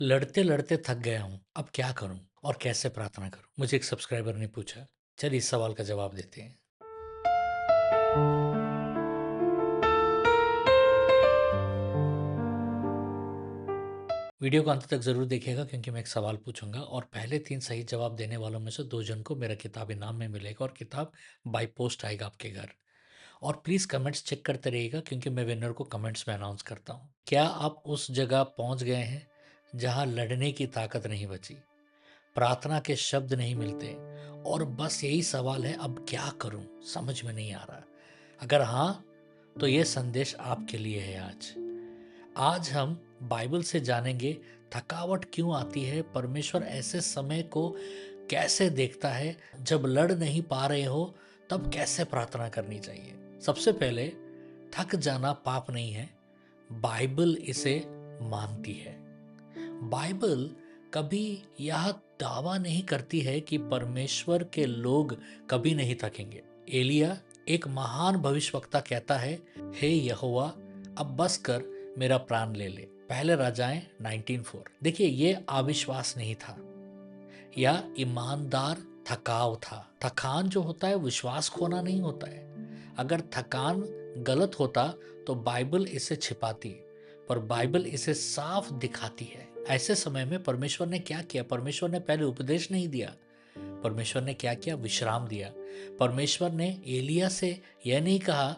लड़ते लड़ते थक गया हूँ, अब क्या करूँ और कैसे प्रार्थना करूँ? मुझे एक सब्सक्राइबर ने पूछा। चलिए इस सवाल का जवाब देते हैं। वीडियो को अंत तक ज़रूर देखिएगा क्योंकि मैं एक सवाल पूछूंगा और पहले 3 सही जवाब देने वालों में से 2 जन को मेरा किताब इनाम में मिलेगा और किताब बाय पोस्ट आएगा आपके घर। और प्लीज़ कमेंट्स चेक करते रहिएगा क्योंकि मैं विनर को कमेंट्स में अनाउंस करता हूँ। क्या आप उस जगह पहुँच गए हैं जहाँ लड़ने की ताकत नहीं बची, प्रार्थना के शब्द नहीं मिलते और बस यही सवाल है, अब क्या करूं समझ में नहीं आ रहा? अगर हाँ, तो ये संदेश आपके लिए है। आज हम बाइबल से जानेंगे थकावट क्यों आती है, परमेश्वर ऐसे समय को कैसे देखता है, जब लड़ नहीं पा रहे हो तब कैसे प्रार्थना करनी चाहिए। सबसे पहले, थक जाना पाप नहीं है, बाइबल इसे मानती है। बाइबल कभी यह दावा नहीं करती है कि परमेश्वर के लोग कभी नहीं थकेंगे। एलिया, एक महान भविष्यवक्ता, कहता है, हे यहोवा, अब बस कर, मेरा प्राण ले ले। पहले राजाएं 19:4। देखिए, ये अविश्वास नहीं था, यह ईमानदार थकाव था। थकान जो होता है विश्वास खोना नहीं होता है। अगर थकान गलत होता तो बाइबल इसे छिपाती, पर बाइबल इसे साफ दिखाती है। ऐसे समय में परमेश्वर ने क्या किया? परमेश्वर ने पहले उपदेश नहीं दिया, परमेश्वर ने क्या किया? विश्राम दिया। परमेश्वर ने एलिया से यह नहीं कहा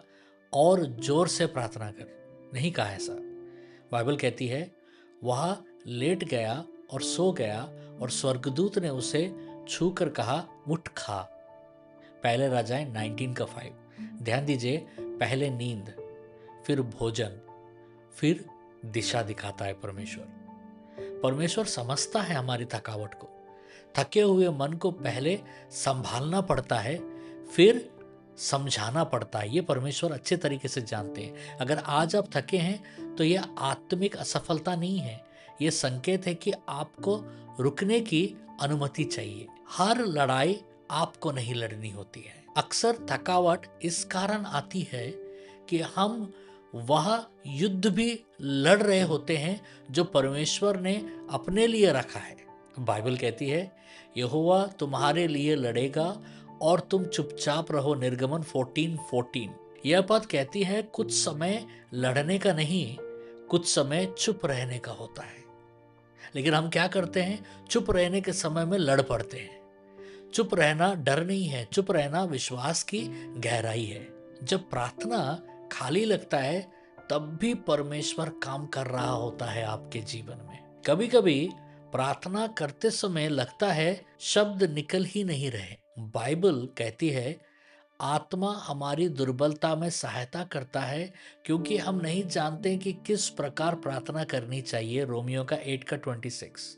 और जोर से प्रार्थना कर, नहीं कहा ऐसा। बाइबल कहती है, वह लेट गया और सो गया और स्वर्गदूत ने उसे छू कर कहा, उठ खा। पहले राजाएं 19 का 5। ध्यान दीजिए, पहले नींद, फिर भोजन, फिर दिशा दिखाता है परमेश्वर। परमेश्वर समझता है हमारी थकावट को। थके हुए मन को पहले संभालना पड़ता है, फिर समझाना पड़ता है। ये परमेश्वर अच्छे तरीके से जानते हैं। अगर आज आप थके हैं तो यह आत्मिक असफलता नहीं है, यह संकेत है कि आपको रुकने की अनुमति चाहिए। हर लड़ाई आपको नहीं लड़नी होती है। अक्सर थकावट इस कारण आती है कि हम वह युद्ध भी लड़ रहे होते हैं जो परमेश्वर ने अपने लिए रखा है। बाइबल कहती है, यहोवा तुम्हारे लिए लड़ेगा और तुम चुपचाप रहो। निर्गमन 14:14। यह बात कहती है, कुछ समय लड़ने का नहीं, कुछ समय चुप रहने का होता है। लेकिन हम क्या करते हैं? चुप रहने के समय में लड़ पड़ते हैं। चुप रहना डर नहीं है, चुप रहना विश्वास की गहराई है। जब प्रार्थना खाली लगता है तब भी परमेश्वर काम कर रहा होता है आपके जीवन में। कभी कभी प्रार्थना करते समय लगता है शब्द निकल ही नहीं रहे। बाइबल कहती है, आत्मा हमारी दुर्बलता में सहायता करता है क्योंकि हम नहीं जानते कि किस प्रकार प्रार्थना करनी चाहिए। रोमियो का 8 का 26।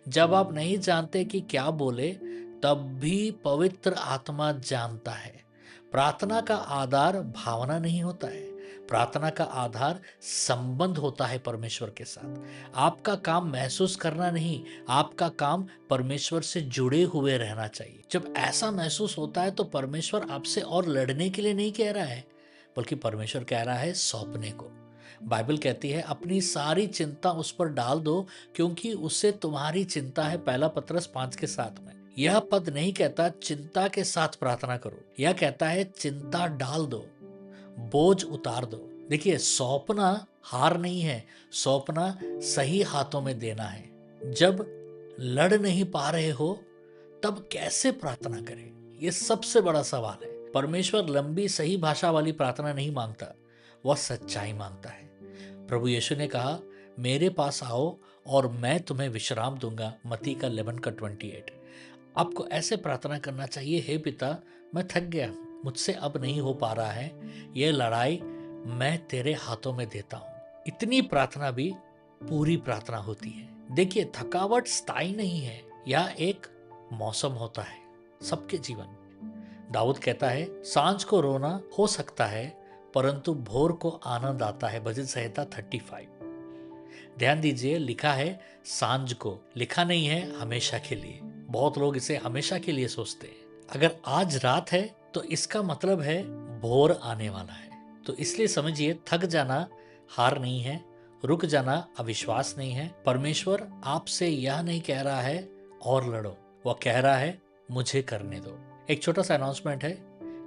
जब आप नहीं जानते कि क्या बोले, तब भी पवित्र आत्मा जानता है। प्रार्थना का आधार भावना नहीं होता है, प्रार्थना का आधार संबंध होता है परमेश्वर के साथ। आपका काम महसूस करना नहीं, आपका काम परमेश्वर से जुड़े हुए रहना चाहिए। जब ऐसा महसूस होता है तो परमेश्वर आपसे और लड़ने के लिए नहीं कह रहा है, बल्कि परमेश्वर कह रहा है सौंपने को। बाइबल कहती है, अपनी सारी चिंता उस पर डाल दो क्योंकि उससे तुम्हारी चिंता है। पहला पतरस 5:7 में। यह पद नहीं कहता चिंता के साथ प्रार्थना करो, यह कहता है चिंता डाल दो, बोझ उतार दो। देखिए, सौंपना हार नहीं है, सौंपना सही हाथों में देना है। जब लड़ नहीं पा रहे हो तब कैसे प्रार्थना करें, यह सबसे बड़ा सवाल है। परमेश्वर लंबी सही भाषा वाली प्रार्थना नहीं मांगता, वह सच्चाई मांगता है। प्रभु यीशु ने कहा, मेरे पास आओ और मैं तुम्हें विश्राम दूंगा। मत्ती का 11 का 28। आपको ऐसे प्रार्थना करना चाहिए, हे पिता, मैं थक गया हूं, मुझसे अब नहीं हो पा रहा है, यह लड़ाई मैं तेरे हाथों में देता हूं। इतनी प्रार्थना भी पूरी प्रार्थना होती है। देखिए, थकावट स्थायी नहीं है, यह एक मौसम होता है सबके जीवन में। दाऊद कहता है, सांझ को रोना हो सकता है परंतु भोर को आनंद आता है। भजन संहिता 35। ध्यान दीजिए, लिखा है सांझ को, लिखा नहीं है हमेशा के लिए। बहुत लोग इसे हमेशा के लिए सोचते हैं। अगर आज रात है तो इसका मतलब है भोर आने वाला है। तो इसलिए समझिए, थक जाना हार नहीं है, रुक जाना अविश्वास नहीं है। परमेश्वर आपसे यह नहीं कह रहा है और लड़ो, वह कह रहा है मुझे करने दो। एक छोटा सा अनाउंसमेंट है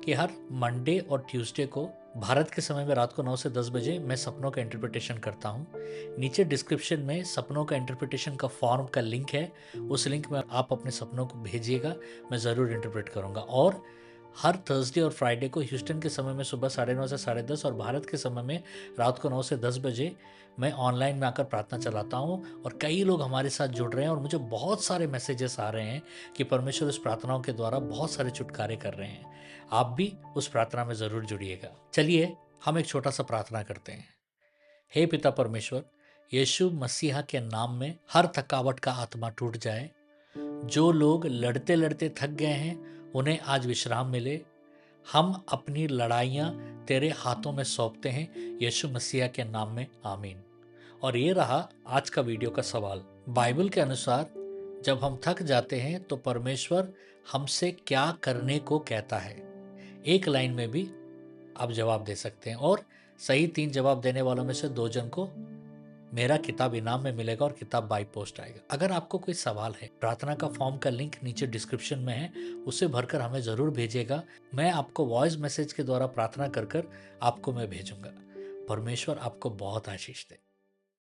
कि हर मंडे और ट्यूसडे को भारत के समय में रात को 9 से 10 बजे मैं सपनों का इंटरप्रिटेशन करता हूँ। नीचे डिस्क्रिप्शन में सपनों का इंटरप्रिटेशन का फॉर्म का लिंक है, उस लिंक में आप अपने सपनों को भेजिएगा, मैं ज़रूर इंटरप्रेट करूँगा। और हर थर्सडे और फ्राइडे को ह्यूस्टन के समय में सुबह 9:30 से 10:30 और भारत के समय में रात को 9 से 10 बजे मैं ऑनलाइन में आकर प्रार्थना चलाता हूँ और कई लोग हमारे साथ जुड़ रहे हैं और मुझे बहुत सारे मैसेजेस आ रहे हैं कि परमेश्वर इस प्रार्थनाओं के द्वारा बहुत सारे छुटकारे कर रहे हैं। आप भी उस प्रार्थना में ज़रूर जुड़िएगा। चलिए हम एक छोटा सा प्रार्थना करते हैं। हे पिता परमेश्वर, यीशु मसीहा के नाम में हर थकावट का आत्मा टूट जाए। जो लोग लड़ते लड़ते थक गए हैं उन्हें आज विश्राम मिले। हम अपनी लड़ाइयाँ तेरे हाथों में सौंपते हैं, यीशु मसीहा के नाम में, आमीन। और ये रहा आज का वीडियो का सवाल। बाइबल के अनुसार जब हम थक जाते हैं तो परमेश्वर हमसे क्या करने को कहता है? एक लाइन में भी आप जवाब दे सकते हैं और सही 3 जवाब देने वालों में से 2 जन को मेरा किताब इनाम में मिलेगा और किताब बाई पोस्ट आएगा। अगर आपको कोई सवाल है, प्रार्थना का फॉर्म का लिंक नीचे डिस्क्रिप्शन में है, उसे भरकर हमें ज़रूर भेजिएगा। मैं आपको वॉइस मैसेज के द्वारा प्रार्थना कर आपको मैं भेजूंगा। परमेश्वर आपको बहुत आशीष दे।